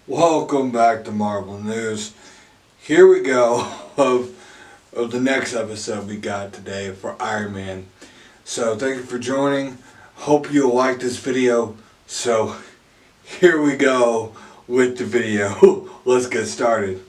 Welcome back to Marvel News. Here we go of the next episode we got today for Iron Man. So thank you for joining. Hope you like this video. So here we go with the video. Let's get started.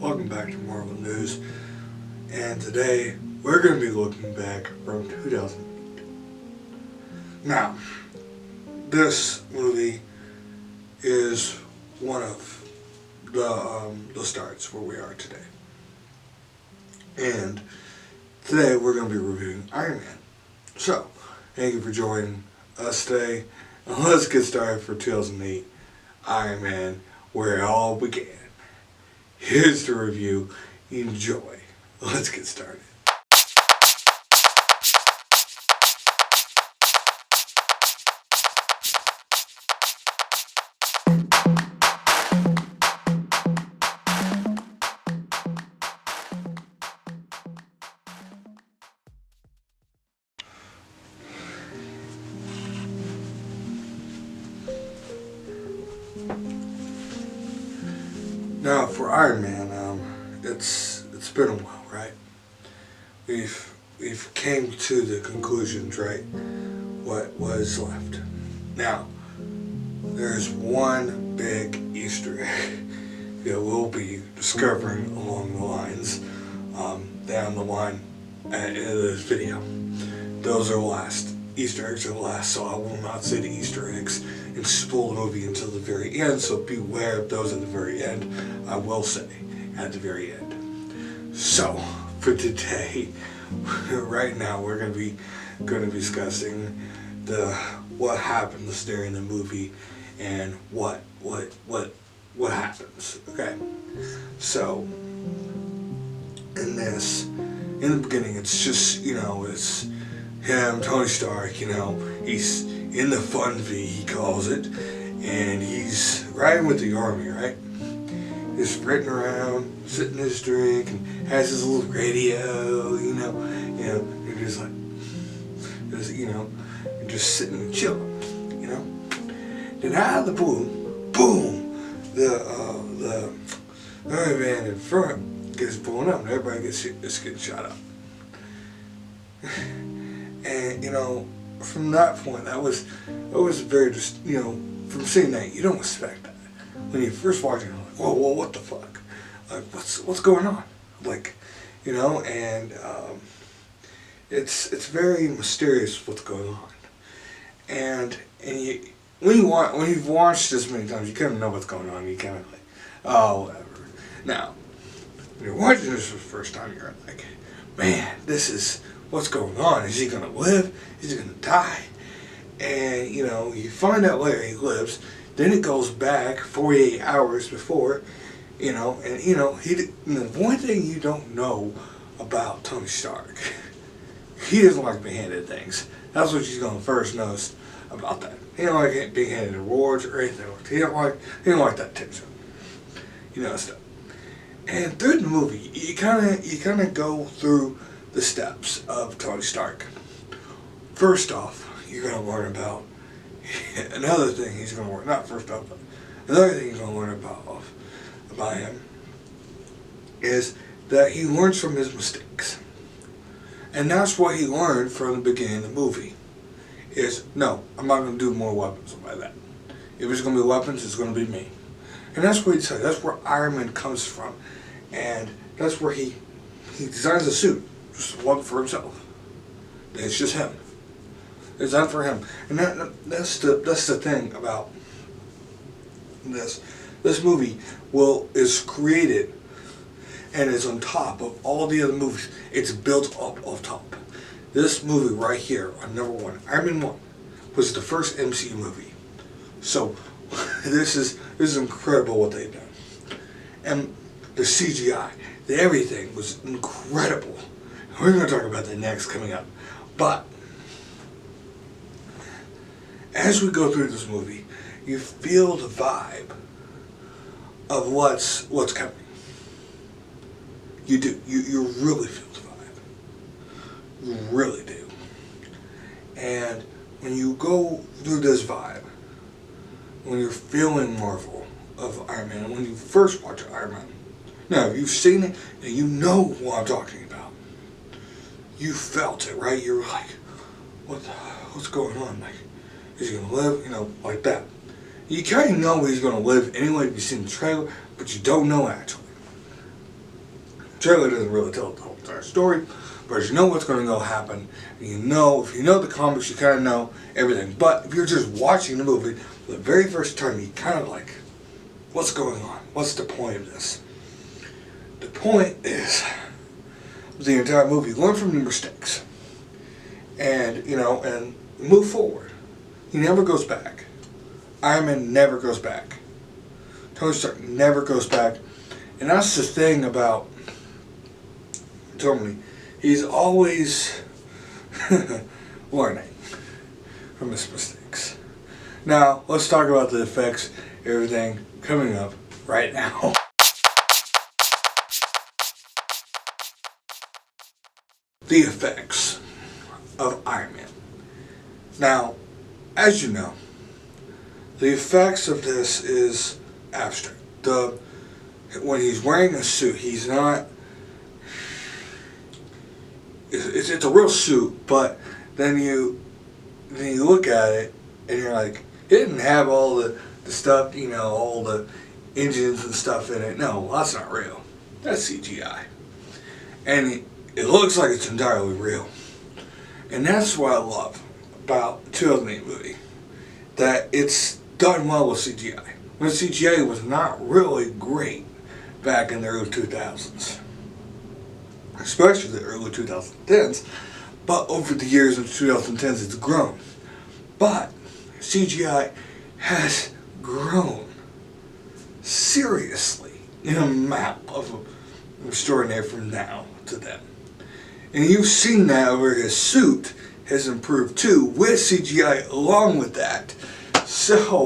Welcome back to Marvel News. And today we're going to be looking back from 2008. Now, this movie is one of the starts where we are today. And today we're going to be reviewing Iron Man. So, thank you for joining us today. And let's get started for 2008 Iron Man, where it all began. Here's the review. Enjoy. Let's get started. Now, for Iron Man, it's been a while, right? We've came to the conclusions, right? What was left. Now, there's one big Easter egg that we'll be discovering along the lines, down the line at the end of this video. Those are the last. Easter eggs are the last, so I will not say the Easter eggs and spoil the movie until the very end, so beware of those at the very end. I will say at the very end. So for today, right now we're going to be discussing what happens during the movie and what happens. Okay, so in the beginning, it's just it's him, Tony Stark, he's in the Fun V, he calls it, and he's riding with the army, right? He's sprinting around, sitting his drink, and has his little radio, and just like, and just sitting and chilling, Then out of the boom, the army van in front gets blown up, and everybody gets getting shot up. And from that point, that was very just from seeing that, you don't expect that when you first watch it. You're like, whoa, what the fuck? Like, what's going on? Like, and it's very mysterious what's going on. And when you've watched this many times, you kind of know what's going on. You kind of like, oh, whatever. Now, when you're watching this for the first time, you're like, man, this is. What's going on? Is he going to live? Is he going to die? And, you find out where he lives. Then it goes back 48 hours before, and the one thing you don't know about Tony Stark he doesn't like being handed things. That's what she's going to first notice about that. He don't like being handed awards or anything. He don't like that attention. Stuff. And through the movie, you kind of go through the steps of Tony Stark. First off, you're going to learn about another thing he's going to learn. Not first off, but another thing he's going to learn about him is that he learns from his mistakes. And that's what he learned from the beginning of the movie. Is, no, I'm not going to do more weapons by that. If it's going to be weapons, it's going to be me. And that's what he said. That's where Iron Man comes from. And that's where he designs a suit. Just one for himself. It's just him. It's done for him. And that's the thing about this. This movie is created and is on top of all the other movies. It's built up on top. This movie right here, on number one, Iron Man 1, was the first MCU movie. So, this is incredible what they've done. And the CGI, everything was incredible. We're going to talk about that next coming up. But, as we go through this movie, you feel the vibe of what's coming. You do. You really feel the vibe. You really do. And when you go through this vibe, when you're feeling Marvel of Iron Man, when you first watch Iron Man, now if you've seen it and you know what I'm talking about, you felt it, right? You're like, what's going on? Like, is he gonna live? Like that. You kind of know he's gonna live anyway if you've seen the trailer, but you don't know actually. The trailer doesn't really tell the whole entire story, but you know what's going to happen. And if you know the comics, you kind of know everything. But if you're just watching the movie, the very first time, you kind of like, what's going on? What's the point of this? The point is, the entire movie, learn from your mistakes. And, and move forward. He never goes back. Iron Man never goes back. Tony Stark never goes back. And that's the thing about Tony. He's always learning from his mistakes. Now, let's talk about the effects, everything coming up right now. The effects of Iron Man. Now, as you know, the effects of this is abstract. When he's wearing a suit, he's not. It's a real suit, but then you look at it and you're like, it didn't have all the stuff, all the engines and stuff in it. No, that's not real. That's CGI. And it looks like it's entirely real. And that's what I love about the 2008 movie. That it's done well with CGI. When CGI was not really great back in the early 2000s. Especially the early 2010s, but over the years of the 2010s it's grown. But CGI has grown seriously in a map of extraordinary from now to then. And you've seen that where his suit has improved too with CGI along with that. So